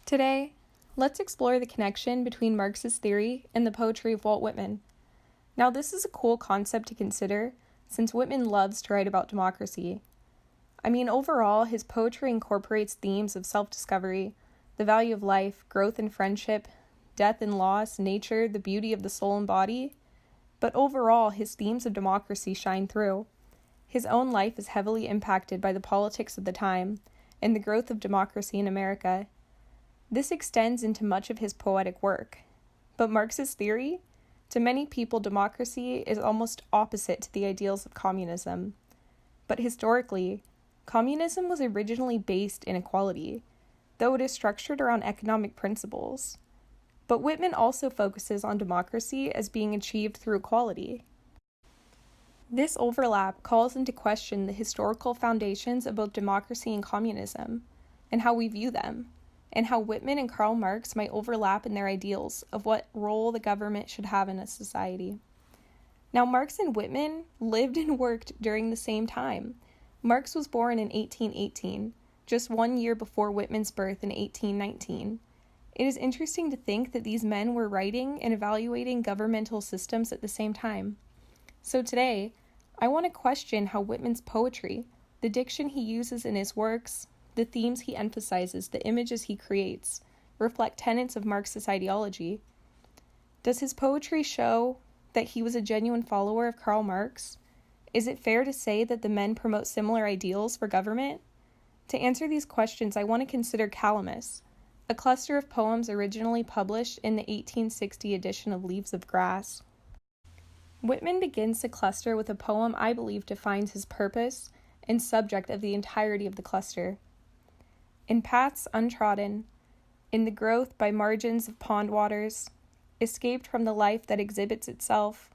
Today, let's explore the connection between Marxist theory and the poetry of Walt Whitman. Now, this is a cool concept to consider, since Whitman loves to write about democracy. Overall, his poetry incorporates themes of self-discovery, the value of life, growth and friendship, death and loss, nature, the beauty of the soul and body. But overall, his themes of democracy shine through. His own life is heavily impacted by the politics of the time and the growth of democracy in America. This extends into much of his poetic work. But Marxist theory? To many people, democracy is almost opposite to the ideals of communism. But historically, communism was originally based in equality, though it is structured around economic principles. But Whitman also focuses on democracy as being achieved through equality. This overlap calls into question the historical foundations of both democracy and communism, and how we view them, and how Whitman and Karl Marx might overlap in their ideals of what role the government should have in a society. Now, Marx and Whitman lived and worked during the same time. Marx was born in 1818, just 1 year before Whitman's birth in 1819. It is interesting to think that these men were writing and evaluating governmental systems at the same time. So today, I want to question how Whitman's poetry, the diction he uses in his works, the themes he emphasizes, the images he creates, reflect tenets of Marxist ideology. Does his poetry show that he was a genuine follower of Karl Marx? Is it fair to say that the men promote similar ideals for government? To answer these questions, I want to consider Calamus, a cluster of poems originally published in the 1860 edition of Leaves of Grass. Whitman begins the cluster with a poem I believe defines his purpose and subject of the entirety of the cluster. In paths untrodden, in the growth by margins of pond waters, escaped from the life that exhibits itself,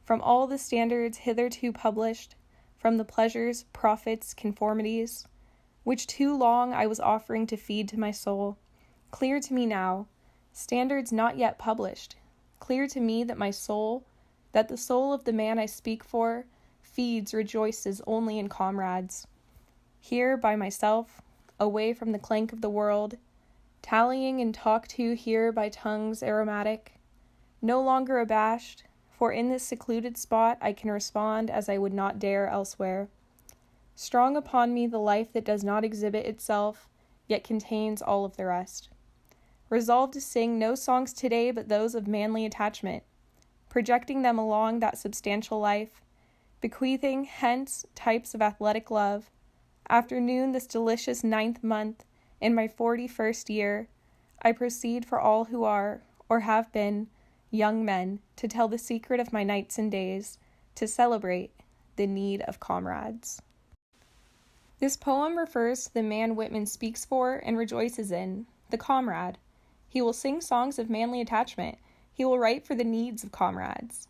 from all the standards hitherto published, from the pleasures, profits, conformities, which too long I was offering to feed to my soul, clear to me now, standards not yet published, clear to me that the soul of the man I speak for, feeds, rejoices only in comrades. Here by myself, away from the clank of the world, tallying and talked to here by tongues aromatic, no longer abashed, for in this secluded spot I can respond as I would not dare elsewhere. Strong upon me the life that does not exhibit itself, yet contains all of the rest. Resolved to sing no songs today but those of manly attachment, projecting them along that substantial life, bequeathing hence types of athletic love. Afternoon this delicious 9th month, in my 41st year, I proceed for all who are, or have been, young men, to tell the secret of my nights and days, to celebrate the need of comrades. This poem refers to the man Whitman speaks for and rejoices in, the comrade. He will sing songs of manly attachment. He will write for the needs of comrades.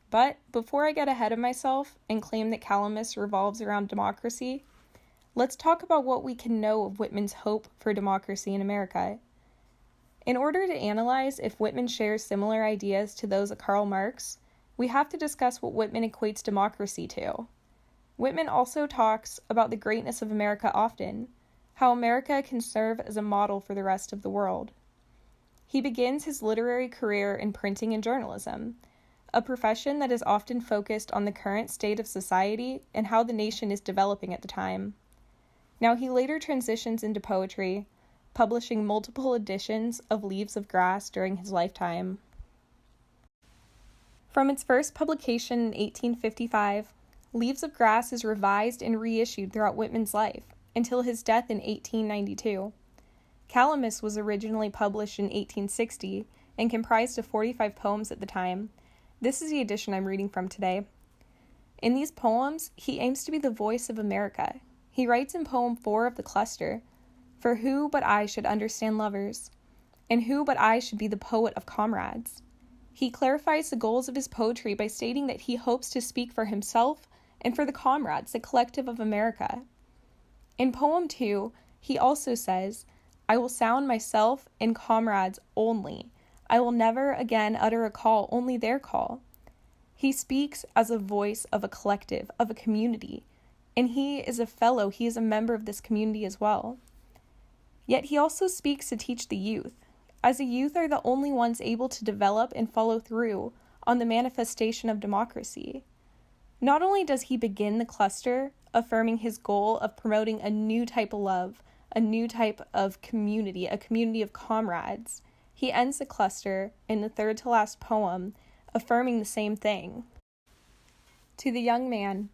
But before I get ahead of myself and claim that Calamus revolves around democracy, let's talk about what we can know of Whitman's hope for democracy in America. In order to analyze if Whitman shares similar ideas to those of Karl Marx, we have to discuss what Whitman equates democracy to. Whitman also talks about the greatness of America often, how America can serve as a model for the rest of the world. He begins his literary career in printing and journalism, a profession that is often focused on the current state of society and how the nation is developing at the time. Now he later transitions into poetry, publishing multiple editions of Leaves of Grass during his lifetime. From its first publication in 1855, Leaves of Grass is revised and reissued throughout Whitman's life until his death in 1892. Calamus was originally published in 1860 and comprised of 45 poems at the time. This is the edition I'm reading from today. In these poems, he aims to be the voice of America. He writes in poem 4 of the cluster, "For who but I should understand lovers, and who but I should be the poet of comrades?" He clarifies the goals of his poetry by stating that he hopes to speak for himself and for the comrades, the collective of America. In poem 2, he also says, "I will sound myself and comrades only. I will never again utter a call, only their call." He speaks as a voice of a collective, of a community, and he is a fellow, he is a member of this community as well. Yet he also speaks to teach the youth, as the youth are the only ones able to develop and follow through on the manifestation of democracy. Not only does he begin the cluster affirming his goal of promoting a new type of love, a new type of community, a community of comrades, he ends the cluster in the third to last poem affirming the same thing. To the young man,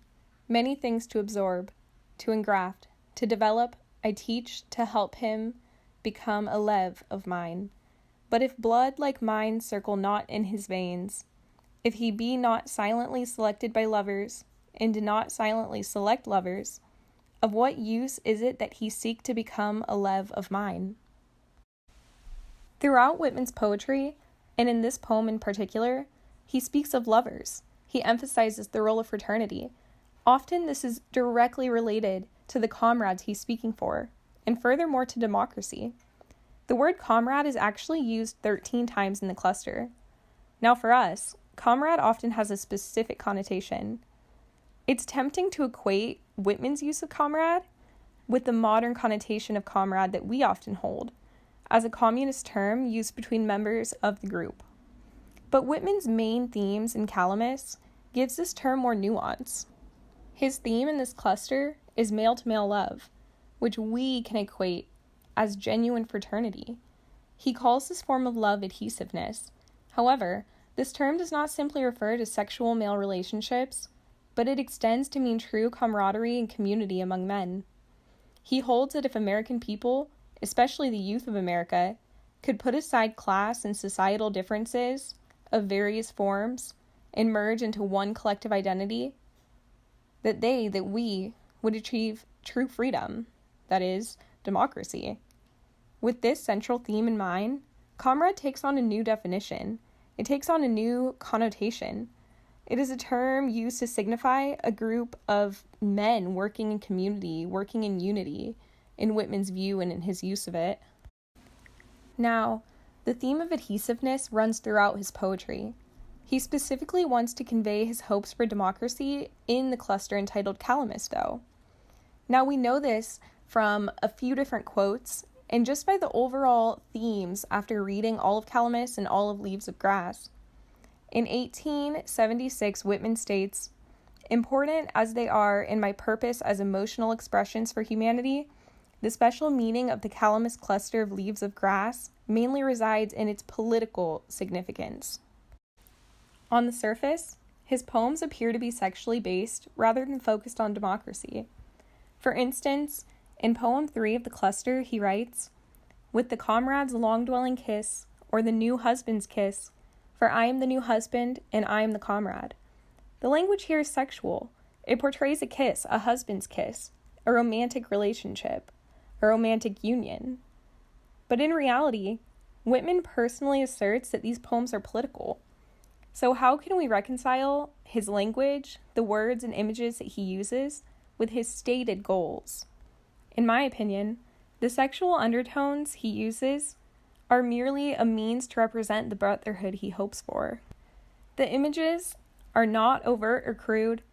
many things to absorb, to engraft, to develop, I teach to help him become a leve of mine. But if blood like mine circle not in his veins, if he be not silently selected by lovers, and do not silently select lovers, of what use is it that he seek to become a leve of mine? Throughout Whitman's poetry, and in this poem in particular, he speaks of lovers. He emphasizes the role of fraternity. Often this is directly related to the comrades he's speaking for, and furthermore to democracy. The word comrade is actually used 13 times in the cluster. Now for us, comrade often has a specific connotation. It's tempting to equate Whitman's use of comrade with the modern connotation of comrade that we often hold, as a communist term used between members of the group. But Whitman's main themes in Calamus gives this term more nuance. His theme in this cluster is male-to-male love, which we can equate as genuine fraternity. He calls this form of love adhesiveness. However, this term does not simply refer to sexual male relationships, but it extends to mean true camaraderie and community among men. He holds that if American people, especially the youth of America, could put aside class and societal differences of various forms and merge into one collective identity, that we would achieve true freedom, that is, democracy. With this central theme in mind, comrade takes on a new definition. It takes on a new connotation. It is a term used to signify a group of men working in community, working in unity, in Whitman's view and in his use of it. Now, the theme of adhesiveness runs throughout his poetry. He specifically wants to convey his hopes for democracy in the cluster entitled Calamus, though. Now, we know this from a few different quotes, and just by the overall themes after reading all of Calamus and all of Leaves of Grass. In 1876, Whitman states, "Important as they are in my purpose as emotional expressions for humanity, the special meaning of the Calamus cluster of Leaves of Grass mainly resides in its political significance." On the surface, his poems appear to be sexually based rather than focused on democracy. For instance, in poem 3 of the cluster, he writes, "With the comrade's long-dwelling kiss, or the new husband's kiss, for I am the new husband, and I am the comrade." The language here is sexual. It portrays a kiss, a husband's kiss, a romantic relationship, a romantic union. But in reality, Whitman personally asserts that these poems are political. So how can we reconcile his language, the words and images that he uses, with his stated goals? In my opinion, the sexual undertones he uses are merely a means to represent the brotherhood he hopes for. The images are not overt or crude,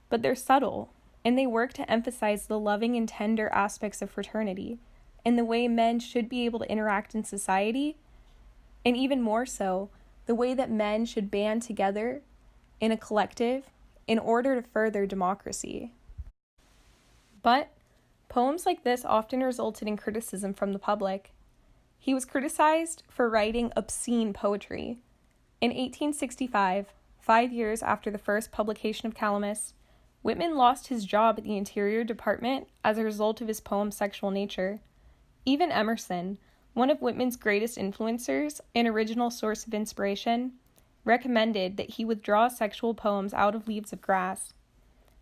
but they're subtle, and they work to emphasize the loving and tender aspects of fraternity, and the way men should be able to interact in society, and even more so, the way that men should band together in a collective in order to further democracy. But poems like this often resulted in criticism from the public. He was criticized for writing obscene poetry. In 1865, 5 years after the first publication of Calamus, Whitman lost his job at the Interior Department as a result of his poem's sexual nature. Even Emerson, one of Whitman's greatest influencers and original source of inspiration, recommended that he withdraw sexual poems out of Leaves of Grass.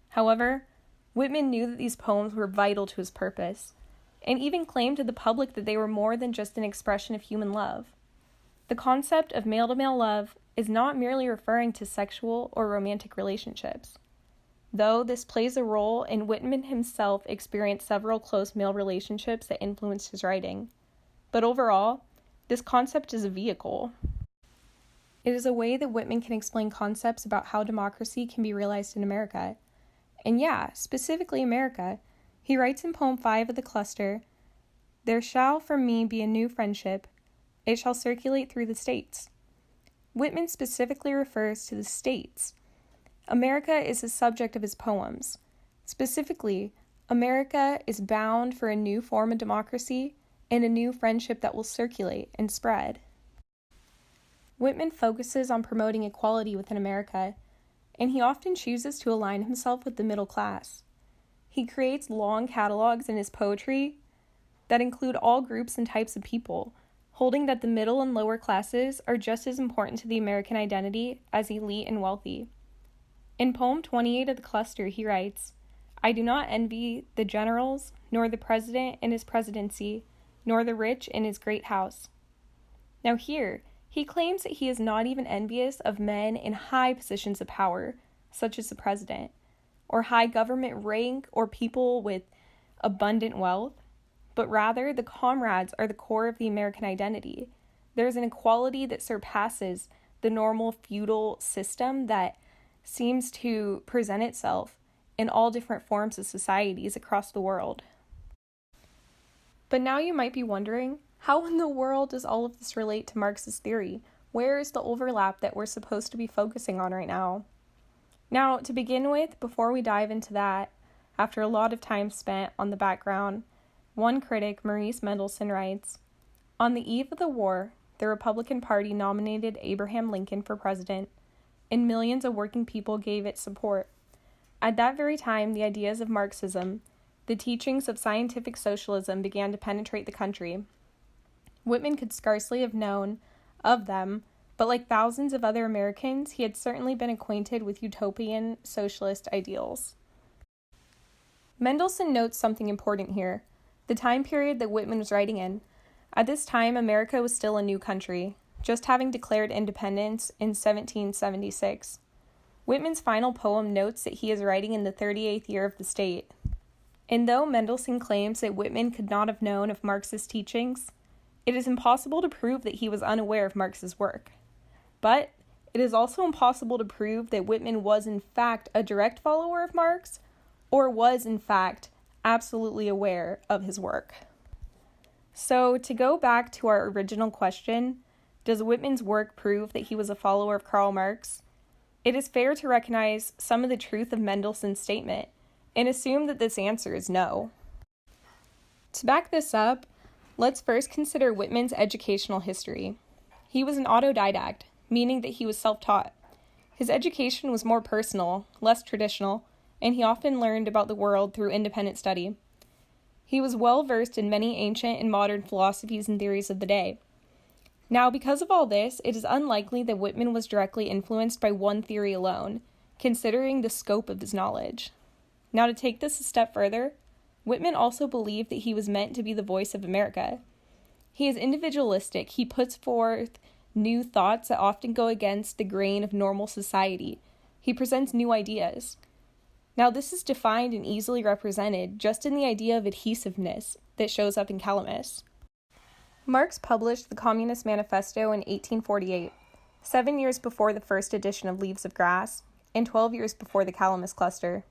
However, Whitman knew that these poems were vital to his purpose, and even claimed to the public that they were more than just an expression of human love. The concept of male-to-male love is not merely referring to sexual or romantic relationships. Though this plays a role, and Whitman himself experienced several close male relationships that influenced his writing. But overall, this concept is a vehicle. It is a way that Whitman can explain concepts about how democracy can be realized in America. And yeah, specifically America. He writes in poem 5 of the cluster, There shall from me be a new friendship. It shall circulate through the states. Whitman specifically refers to the states. America is the subject of his poems. Specifically, America is bound for a new form of democracy and a new friendship that will circulate and spread. Whitman focuses on promoting equality within America, and he often chooses to align himself with the middle class. He creates long catalogs in his poetry that include all groups and types of people, holding that the middle and lower classes are just as important to the American identity as elite and wealthy. In poem 28 of the cluster, he writes, I do not envy the generals, nor the president in his presidency, nor the rich in his great house. Now here, he claims that he is not even envious of men in high positions of power, such as the president, or high government rank, or people with abundant wealth, but rather the comrades are the core of the American identity. There is an equality that surpasses the normal feudal system that seems to present itself in all different forms of societies across the world. But now you might be wondering, how in the world does all of this relate to Marxist theory? Where is the overlap that we're supposed to be focusing on right now? Now, to begin with, before we dive into that, after a lot of time spent on the background, one critic, Maurice Mendelssohn, writes, on the eve of the war, the Republican Party nominated Abraham Lincoln for president, and millions of working people gave it support. At that very time, the ideas of Marxism, the teachings of scientific socialism, began to penetrate the country. Whitman could scarcely have known of them, but like thousands of other Americans, he had certainly been acquainted with utopian socialist ideals. Mendelssohn notes something important here, the time period that Whitman was writing in. At this time, America was still a new country, just having declared independence in 1776. Whitman's final poem notes that he is writing in the 38th year of the state. And though Mendelssohn claims that Whitman could not have known of Marxist teachings, it is impossible to prove that he was unaware of Marx's work. But it is also impossible to prove that Whitman was in fact a direct follower of Marx, or was in fact absolutely aware of his work. So to go back to our original question, does Whitman's work prove that he was a follower of Karl Marx? It is fair to recognize some of the truth of Mendelssohn's statement and assume that this answer is no. To back this up, let's first consider Whitman's educational history. He was an autodidact, meaning that he was self-taught. His education was more personal, less traditional, and he often learned about the world through independent study. He was well versed in many ancient and modern philosophies and theories of the day. Now, because of all this, it is unlikely that Whitman was directly influenced by one theory alone, considering the scope of his knowledge. Now, to take this a step further, Whitman also believed that he was meant to be the voice of America. He is individualistic. He puts forth new thoughts that often go against the grain of normal society. He presents new ideas. Now, this is defined and easily represented just in the idea of adhesiveness that shows up in Calamus. Marx published the Communist Manifesto in 1848, 7 years before the first edition of Leaves of Grass, and 12 years before the Calamus cluster.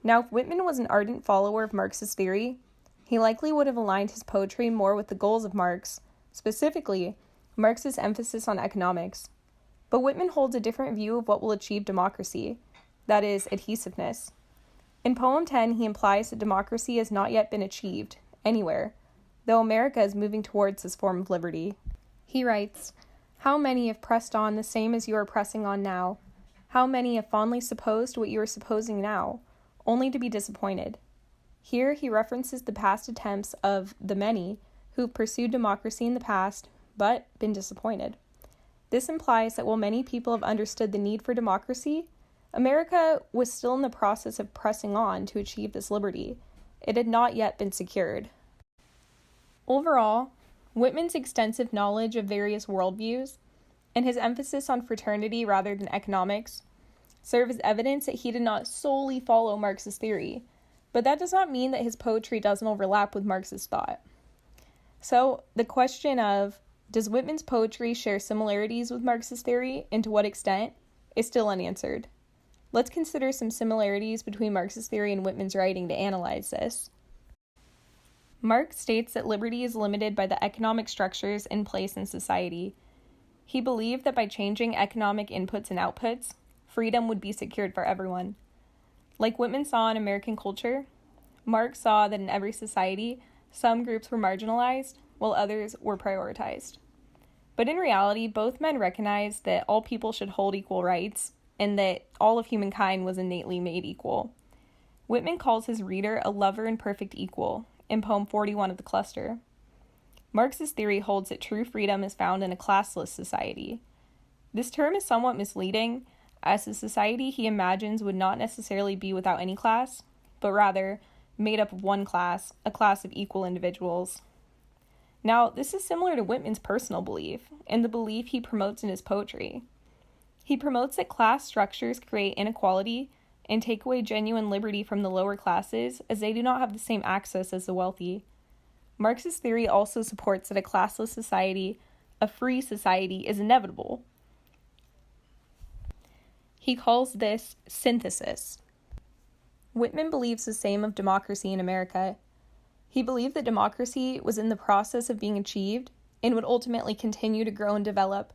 Now, if Whitman was an ardent follower of Marx's theory, he likely would have aligned his poetry more with the goals of Marx, specifically Marx's emphasis on economics. But Whitman holds a different view of what will achieve democracy, that is, adhesiveness. In poem 10, he implies that democracy has not yet been achieved, anywhere, though America is moving towards this form of liberty. He writes, how many have pressed on the same as you are pressing on now? How many have fondly supposed what you are supposing now, only to be disappointed? Here he references the past attempts of the many who have pursued democracy in the past, but been disappointed. This implies that while many people have understood the need for democracy, America was still in the process of pressing on to achieve this liberty. It had not yet been secured. Overall, Whitman's extensive knowledge of various worldviews and his emphasis on fraternity rather than economics serve as evidence that he did not solely follow Marx's theory, but that does not mean that his poetry doesn't overlap with Marx's thought. So, the question of, does Whitman's poetry share similarities with Marx's theory, and to what extent, is still unanswered. Let's consider some similarities between Marx's theory and Whitman's writing to analyze this. Marx states that liberty is limited by the economic structures in place in society. He believed that by changing economic inputs and outputs, freedom would be secured for everyone. Like Whitman saw in American culture, Marx saw that in every society, some groups were marginalized while others were prioritized. But in reality, both men recognized that all people should hold equal rights and that all of humankind was innately made equal. Whitman calls his reader a lover and perfect equal in poem 41 of the cluster. Marx's theory holds that true freedom is found in a classless society. This term is somewhat misleading, as the society he imagines would not necessarily be without any class, but rather made up of one class, a class of equal individuals. Now, this is similar to Whitman's personal belief, and the belief he promotes in his poetry. He promotes that class structures create inequality and take away genuine liberty from the lower classes, as they do not have the same access as the wealthy. Marx's theory also supports that a classless society, a free society, is inevitable. He calls this synthesis. Whitman believes the same of democracy in America. He believed that democracy was in the process of being achieved and would ultimately continue to grow and develop,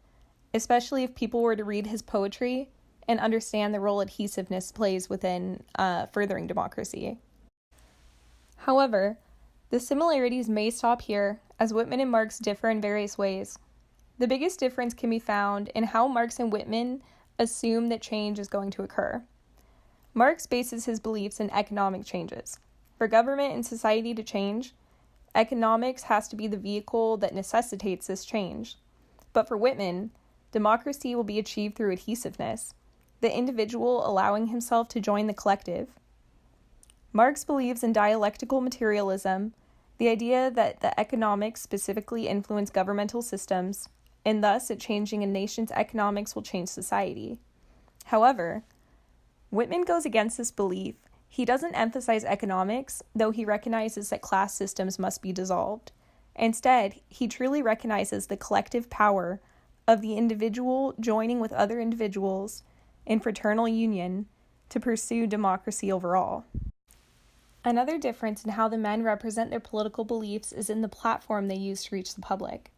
especially if people were to read his poetry and understand the role adhesiveness plays within furthering democracy. However, the similarities may stop here, as Whitman and Marx differ in various ways. The biggest difference can be found in how Marx and Whitman assume that change is going to occur. Marx bases his beliefs in economic changes. For government and society to change, economics has to be the vehicle that necessitates this change. But for Whitman, democracy will be achieved through adhesiveness, the individual allowing himself to join the collective. Marx believes in dialectical materialism, the idea that the economics specifically influence governmental systems, and thus that changing a nation's economics will change society. However, Whitman goes against this belief. He doesn't emphasize economics, though he recognizes that class systems must be dissolved. Instead, he truly recognizes the collective power of the individual joining with other individuals in fraternal union to pursue democracy overall. Another difference in how the men represent their political beliefs is in the platform they use to reach the public.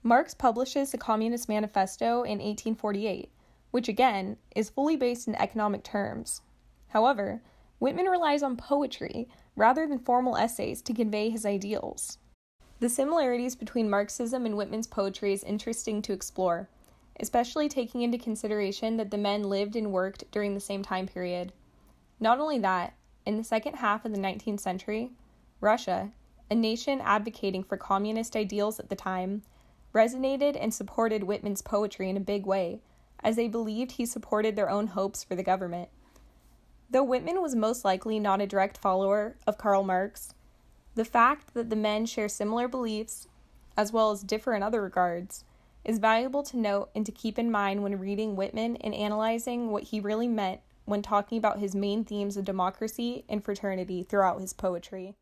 Marx publishes the Communist Manifesto in 1848, which again is fully based in economic terms. However, Whitman relies on poetry rather than formal essays to convey his ideals. The similarities between Marxism and Whitman's poetry is interesting to explore, especially taking into consideration that the men lived and worked during the same time period. Not only that, in the second half of the 19th century, Russia, a nation advocating for communist ideals at the time, resonated and supported Whitman's poetry in a big way, as they believed he supported their own hopes for the government. Though Whitman was most likely not a direct follower of Karl Marx, the fact that the men share similar beliefs, as well as differ in other regards, is valuable to note and to keep in mind when reading Whitman and analyzing what he really meant when talking about his main themes of democracy and fraternity throughout his poetry.